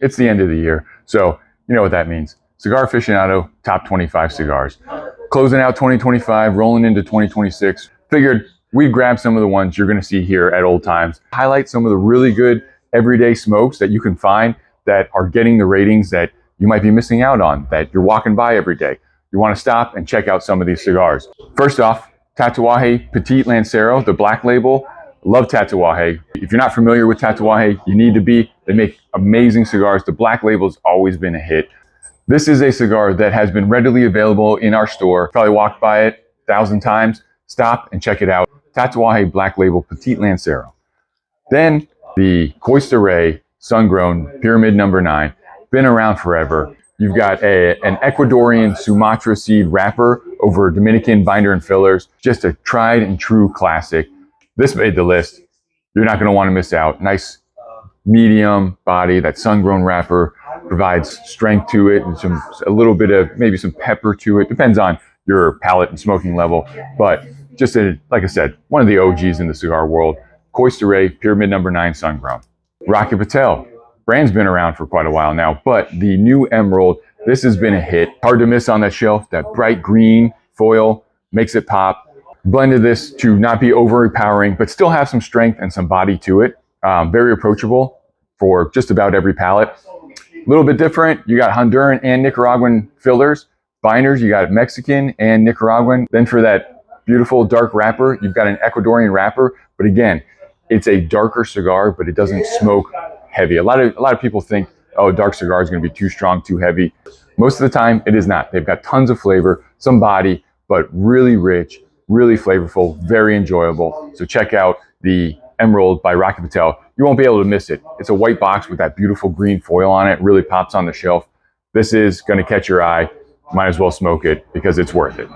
It's the end of the year, so you know what that means. Cigar Aficionado, top 25 cigars. Closing out 2025, rolling into 2026. Figured we'd grab some of the ones you're going to see here at Old Times. Highlight some of the really good everyday smokes that you can find that are getting the ratings that you might be missing out on, that you're walking by every day. You want to stop and check out some of these cigars. First off, Tatuaje Petite Lancero, the black label. Love Tatuaje. If you're not familiar with Tatuaje, you need to be. They make amazing cigars. The black label's always been a hit. This is a cigar that has been readily available in our store. Probably walked by it 1,000 times. Stop and check it out. Tatuaje Black Label Petite Lancero. Then the Cojimar Sun Grown Pyramid number 9. Been around forever. You've got an Ecuadorian Sumatra seed wrapper over Dominican binder and fillers. Just a tried and true classic. This made the list. You're not going to want to miss out. Nice medium body. That sun grown wrapper provides strength to it and a little bit of maybe some pepper to it. Depends on your palate and smoking level. But just like I said, one of the OGs in the cigar world. Cojimar Pyramid number 9 Sun Grown. Rocket Patel. Brand's been around for quite a while now, but the new Emerald, this has been a hit. Hard to miss on that shelf. That bright green foil makes it pop. Blended this to not be overpowering, but still have some strength and some body to it. Very approachable for just about every palate. A little bit different. You got Honduran and Nicaraguan fillers. Binders, you got Mexican and Nicaraguan. Then for that beautiful dark wrapper, you've got an Ecuadorian wrapper. But again, it's a darker cigar, but it doesn't smoke heavy. A lot of people think, oh, dark cigar is going to be too strong, too heavy. Most of the time, it is not. They've got tons of flavor, some body, but really rich, really flavorful, very enjoyable. So check out the Emerald by Rocket Patel. You won't be able to miss it. It's a white box with that beautiful green foil on it. Really pops on the shelf. This is going to catch your eye. Might as well smoke it because it's worth it.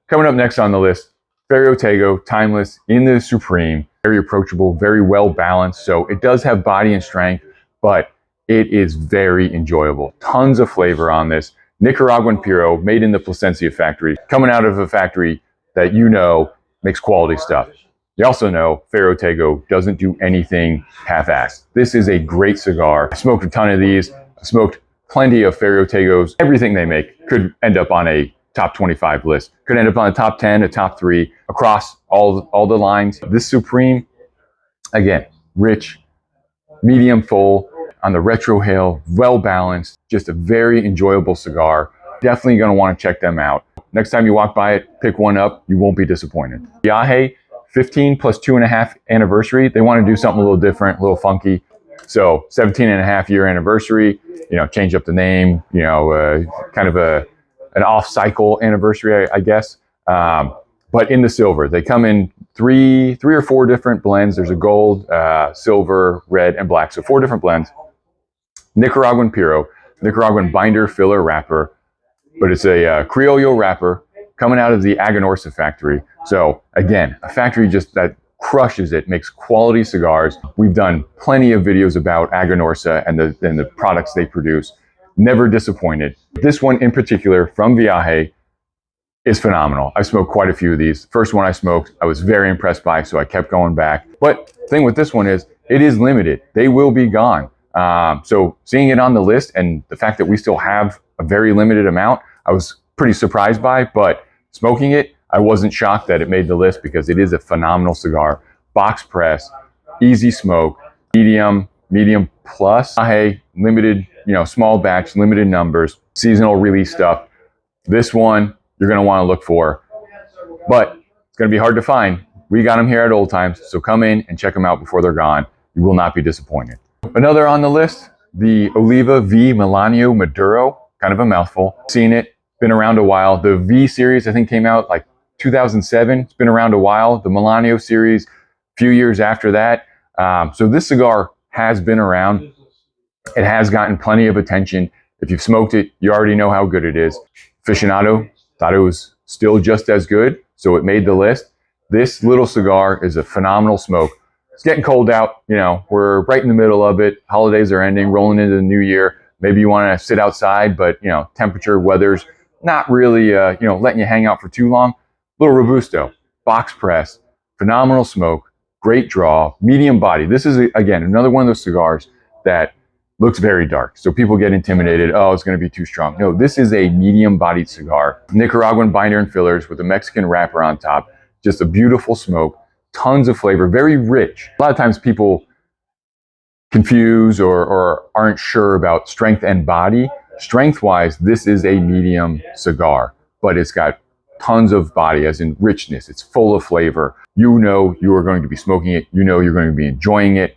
Coming up next on the list, Ferio Tego, timeless in the Supreme. Very approachable, very well balanced. So it does have body and strength, but it is very enjoyable. Tons of flavor on this. Nicaraguan Puro, made in the Plasencia factory. Coming out of a factory that you know makes quality stuff. You also know Ferio Tego doesn't do anything half-assed. This is a great cigar. I smoked a ton of these. I smoked plenty of Ferio Tegos. Everything they make could end up on a top 25 list. Could end up on a top 10, a top 3, across all the lines. This Supreme, again, rich, medium full, on the retrohale, well balanced, just a very enjoyable cigar. Definitely going to want to check them out. Next time you walk by it, pick one up. You won't be disappointed. Viaje, 15 plus 2.5 anniversary. They want to do something a little different, a little funky. So 17.5 year anniversary, change up the name, kind of an off-cycle anniversary, I guess. But in the silver, they come in three or four different blends. There's a gold, silver, red, and black. So 4 different blends. Nicaraguan Puro, Nicaraguan binder filler wrapper, but it's a Criollo wrapper coming out of the Aganorsa factory. So again, a factory just that crushes it, makes quality cigars. We've done plenty of videos about Aganorsa and the products they produce. Never disappointed. This one in particular from Viaje is phenomenal. I smoked quite a few of these. First one I smoked, I was very impressed by, so I kept going back. But the thing with this one is, it is limited. They will be gone. So seeing it on the list and the fact that we still have a very limited amount, I was pretty surprised by, but smoking it, I wasn't shocked that it made the list because it is a phenomenal cigar. Box press, easy smoke, medium plus. Hey, limited, small batch, limited numbers, seasonal release stuff. This one you're going to want to look for, but it's going to be hard to find. We got them here at Old Times, so come in and check them out before they're gone. You will not be disappointed. Another on the list, the Oliva V Melanio Maduro, kind of a mouthful. Seen it, been around a while. The V series, I think, came out like 2007. It's been around a while. The Melanio series, a few years after that. So this cigar has been around. It has gotten plenty of attention. If you've smoked it, you already know how good it is. Aficionado thought it was still just as good, so it made the list. This little cigar is a phenomenal smoke. It's getting cold out, we're right in the middle of it. Holidays are ending, rolling into the new year. Maybe you want to sit outside, but temperature, weather's not really letting you hang out for too long. Little Robusto, box press, phenomenal smoke, great draw, medium body. This is again another one of those cigars that looks very dark. So people get intimidated. Oh, it's going to be too strong. No, this is a medium-bodied cigar. Nicaraguan binder and fillers with a Mexican wrapper on top. Just a beautiful smoke. Tons of flavor. Very rich. A lot of times people confuse or aren't sure about strength and body. Strength-wise, this is a medium cigar, but it's got tons of body, as in richness. It's full of flavor. You know you are going to be smoking it. You know you're going to be enjoying it.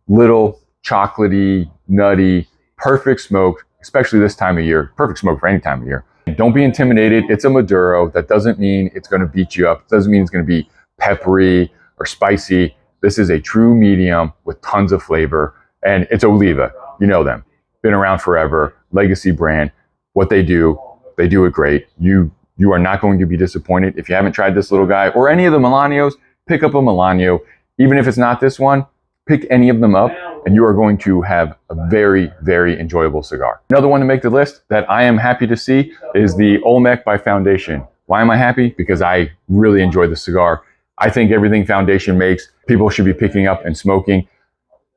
Little chocolatey, nutty, perfect smoke, especially this time of year. Perfect smoke for any time of year. Don't be intimidated. It's a Maduro. That doesn't mean it's going to beat you up. It doesn't mean it's going to be peppery or spicy. This is a true medium with tons of flavor. And it's Oliva. You know them. Been around forever. Legacy brand. What they do it great. You are not going to be disappointed. If you haven't tried this little guy or any of the Melanios, pick up a Melanio. Even if it's not this one, pick any of them up and you are going to have a very, very enjoyable cigar. Another one to make the list that I am happy to see is the Olmec by Foundation. Why am I happy? Because I really enjoy the cigar. I think everything Foundation makes, people should be picking up and smoking.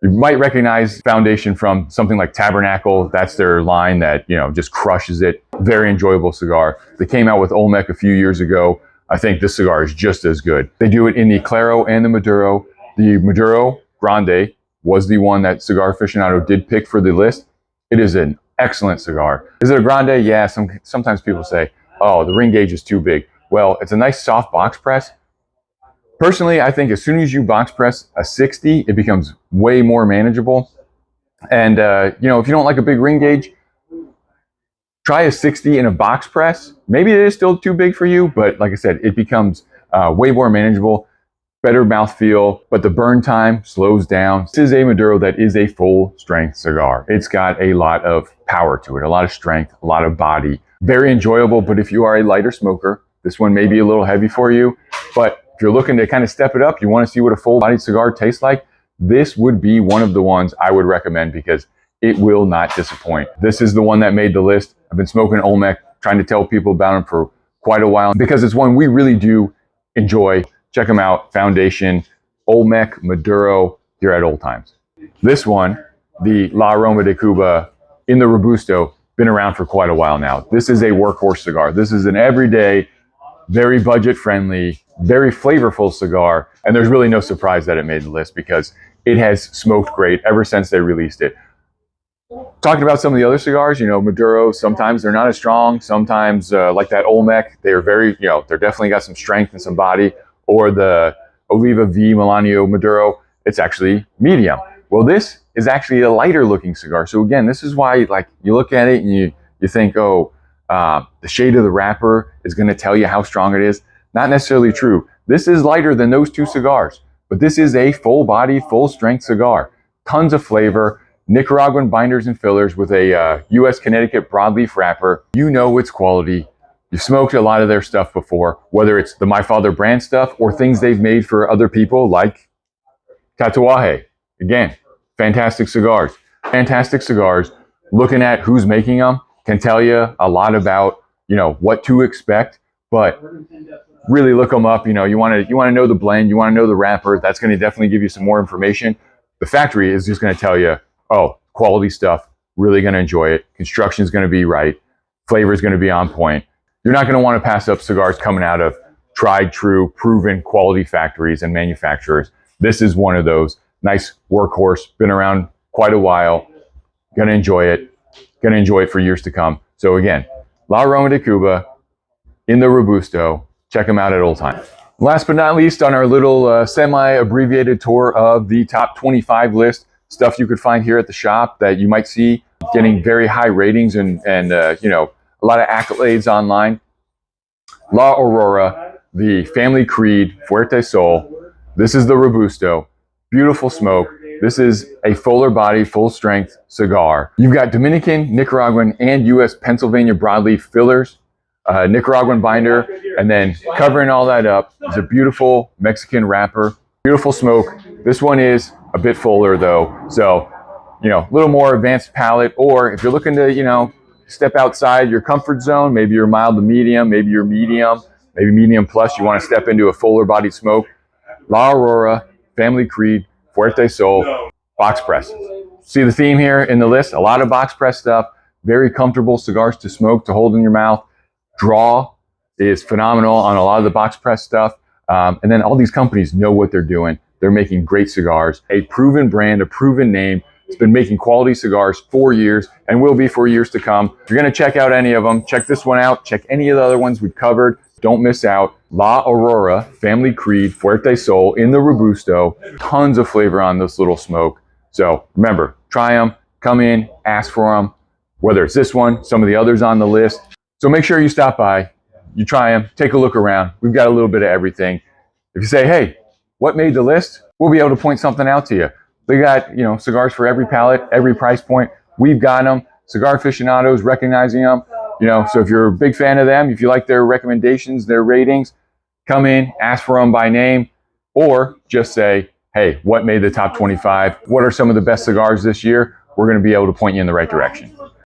You might recognize Foundation from something like Tabernacle. That's their line that, you know, just crushes it. Very enjoyable cigar. They came out with Olmec a few years ago. I think this cigar is just as good. They do it in the Claro and the Maduro. The Maduro Grande was the one that Cigar Aficionado did pick for the list. It is an excellent cigar. Is it a Grande? Yeah, sometimes people say, oh, the ring gauge is too big. Well, it's a nice soft box press. Personally, I think as soon as you box press a 60, it becomes way more manageable. And, you know, if you don't like a big ring gauge, try a 60 in a box press. Maybe it is still too big for you, but like I said, it becomes way more manageable. Better mouthfeel, but the burn time slows down. This is a Maduro that is a full strength cigar. It's got a lot of power to it, a lot of strength, a lot of body. Very enjoyable, but if you are a lighter smoker, this one may be a little heavy for you. But if you're looking to kind of step it up, you want to see what a full-bodied cigar tastes like, this would be one of the ones I would recommend because it will not disappoint. This is the one that made the list. I've been smoking Olmec, trying to tell people about them for quite a while because it's one we really do enjoy. Check them out, Foundation, Olmec, Maduro, here at Old Times. This one, the La Aroma de Cuba in the Robusto, been around for quite a while now. This is a workhorse cigar. This is an everyday, very budget-friendly, very flavorful cigar, and there's really no surprise that it made the list because it has smoked great ever since they released it. Talking about some of the other cigars, you know, Maduro, sometimes they're not as strong. Sometimes, like that Olmec, they're very, you know, they're definitely got some strength and some body. Or the Oliva V Melanio Maduro, it's actually medium. Well, this is actually a lighter looking cigar. So again, this is why, like, you look at it and you think, oh, the shade of the wrapper is going to tell you how strong it is. Not necessarily true. This is lighter than those two cigars, but this is a full-bodied, full-strength cigar. Tons of flavor, Nicaraguan binders and fillers with a U.S. Connecticut broadleaf wrapper. You know its quality. You've smoked a lot of their stuff before, whether it's the My Father brand stuff or things they've made for other people like Tatuaje. Again, fantastic cigars. Fantastic cigars. Looking at who's making them can tell you a lot about, you know, what to expect, but really look them up. You know, you want to know the blend, you want to know the wrapper. That's going to definitely give you some more information. The factory is just going to tell you, oh, quality stuff, really going to enjoy it. Construction is going to be right. Flavor is going to be on point. You're not going to want to pass up cigars coming out of tried, true, proven quality factories and manufacturers. This is one of those. Nice workhorse, been around quite a while. Going to enjoy it. Going to enjoy it for years to come. So again, La Aroma de Cuba in the Robusto. Check them out at Old Time. Last but not least, on our little semi-abbreviated tour of the top 25 list, stuff you could find here at the shop that you might see getting very high ratings and you know, a lot of accolades online. La Aurora, the Family Creed Fuerte Sol. This is the Robusto. Beautiful smoke. This is a fuller body, full strength cigar. You've got Dominican, Nicaraguan, and U.S. Pennsylvania broadleaf fillers, Nicaraguan binder, and then covering all that up is a beautiful Mexican wrapper. Beautiful smoke. This one is a bit fuller though, so, you know, a little more advanced palate, or if you're looking to, you know, step outside your comfort zone, maybe you're mild to medium, maybe you're medium, maybe medium plus, you want to step into a fuller bodied smoke. La Aurora, Family Creed, Fuerte Sol, box presses. see the theme here in the list, a lot of box press stuff, very comfortable cigars to smoke, to hold in your mouth. Draw is phenomenal on a lot of the box press stuff. And then all these companies know what they're doing. They're making great cigars, a proven brand, a proven name. It's been making quality cigars for years and will be for years to come. If you're going to check out any of them, check this one out. Check any of the other ones we've covered. Don't miss out. La Aurora, Family Creed, Fuerte Sol in the Robusto. Tons of flavor on this little smoke. So remember, try them, come in, ask for them, whether it's this one, some of the others on the list. So make sure you stop by, you try them, take a look around. We've got a little bit of everything. If you say, hey, what made the list? We'll be able to point something out to you. We got, cigars for every palate, every price point. We've got them. Cigar Aficionados, recognizing them. So if you're a big fan of them, if you like their recommendations, their ratings, come in, ask for them by name, or just say, hey, what made the top 25? What are some of the best cigars this year? We're going to be able to point you in the right direction.